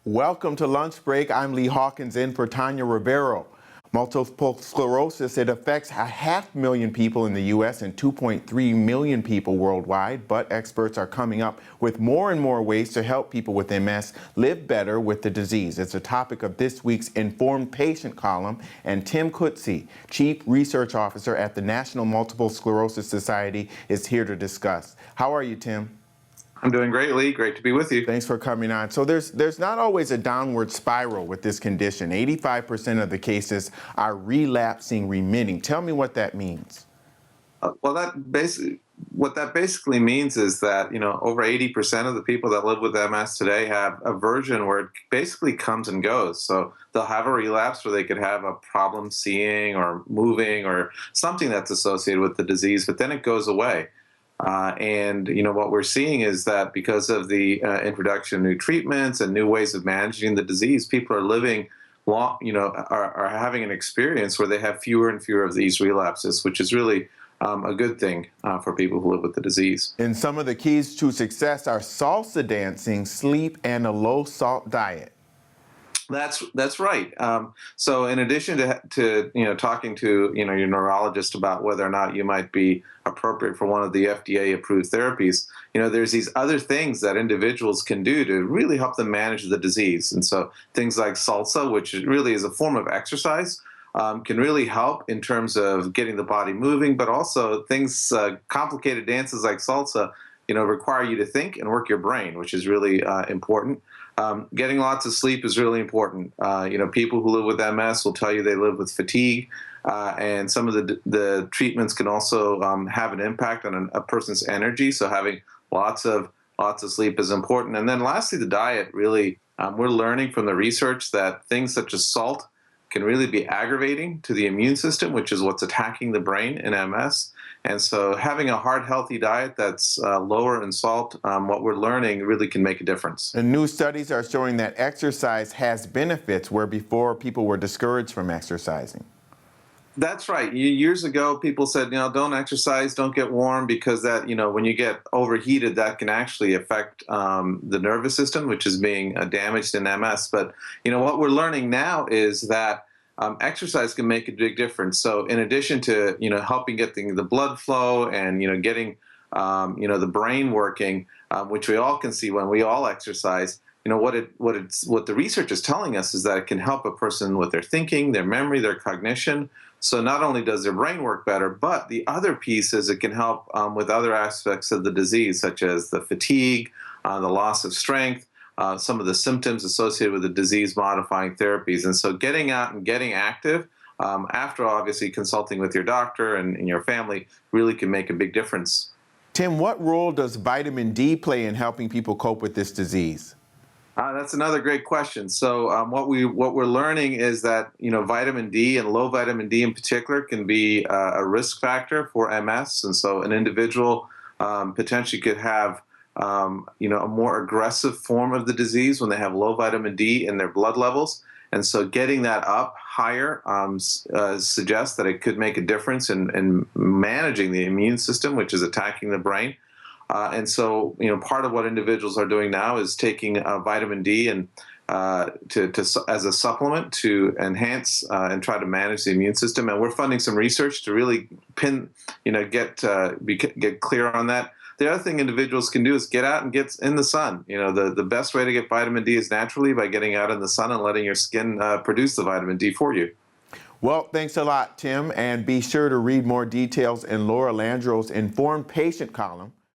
Welcome to Lunch Break. I'm Lee Hawkins in for Tanya Rivero. Multiple sclerosis, it affects 500,000 people in the U.S. and 2.3 million people worldwide, but experts are coming up with more and more ways to help people with MS live better with the disease. It's a topic of this week's Informed Patient column, and Tim Coetzee, Chief Research Officer at the National Multiple Sclerosis Society, is here to discuss. How are you, Tim? I'm doing great, Lee. Great to be with you. Thanks for coming on. So there's not always a downward spiral with this condition. 85% of the cases are relapsing remitting. Tell me what that means. What that basically means is that, over 80% of the people that live with MS today have a version where it basically comes and goes. So they'll have a relapse where they could have a problem seeing or moving or something that's associated with the disease, but then it goes away. What we're seeing is that because of the introduction of new treatments and new ways of managing the disease, people are living long, are having an experience where they have fewer and fewer of these relapses, which is really a good thing for people who live with the disease. And some of the keys to success are salsa dancing, sleep, and a low-salt diet. That's right. So in addition to talking to your neurologist about whether or not you might be appropriate for one of the FDA-approved therapies, there's these other things that individuals can do to really help them manage the disease. And so things like salsa, which really is a form of exercise, can really help in terms of getting the body moving, but also things, complicated dances like salsa, require you to think and work your brain, which is really important. Getting lots of sleep is really important. People who live with MS will tell you they live with fatigue, and some of the treatments can also have an impact on a person's energy. So having lots of sleep is important. And then lastly, the diet. Really, we're learning from the research that things such as salt can really be aggravating to the immune system, which is what's attacking the brain in MS. And so having a heart healthy diet that's lower in salt, what we're learning really can make a difference. And new studies are showing that exercise has benefits where before people were discouraged from exercising. That's right. Years ago, people said, don't exercise, don't get warm, because that, when you get overheated, that can actually affect the nervous system, which is being damaged in MS. But, what we're learning now is that exercise can make a big difference. So in addition to, helping get the blood flow and, getting, the brain working, which we all can see when we all exercise, what the research is telling us is that it can help a person with their thinking, their memory, their cognition. So not only does their brain work better, but the other piece is it can help with other aspects of the disease, such as the fatigue, the loss of strength, some of the symptoms associated with the disease-modifying therapies. And so getting out and getting active, after obviously consulting with your doctor and your family, really can make a big difference. Tim, what role does vitamin D play in helping people cope with this disease? That's another great question. So what we're learning is that vitamin D and low vitamin D in particular can be a risk factor for MS, and so an individual potentially could have a more aggressive form of the disease when they have low vitamin D in their blood levels. And so getting that up higher suggests that it could make a difference in managing the immune system, which is attacking the brain. And so, part of what individuals are doing now is taking vitamin D and as a supplement to enhance and try to manage the immune system. And we're funding some research to really get clear on that. The other thing individuals can do is get out and get in the sun. The best way to get vitamin D is naturally by getting out in the sun and letting your skin produce the vitamin D for you. Well, thanks a lot, Tim. And be sure to read more details in Laura Landro's Informed Patient column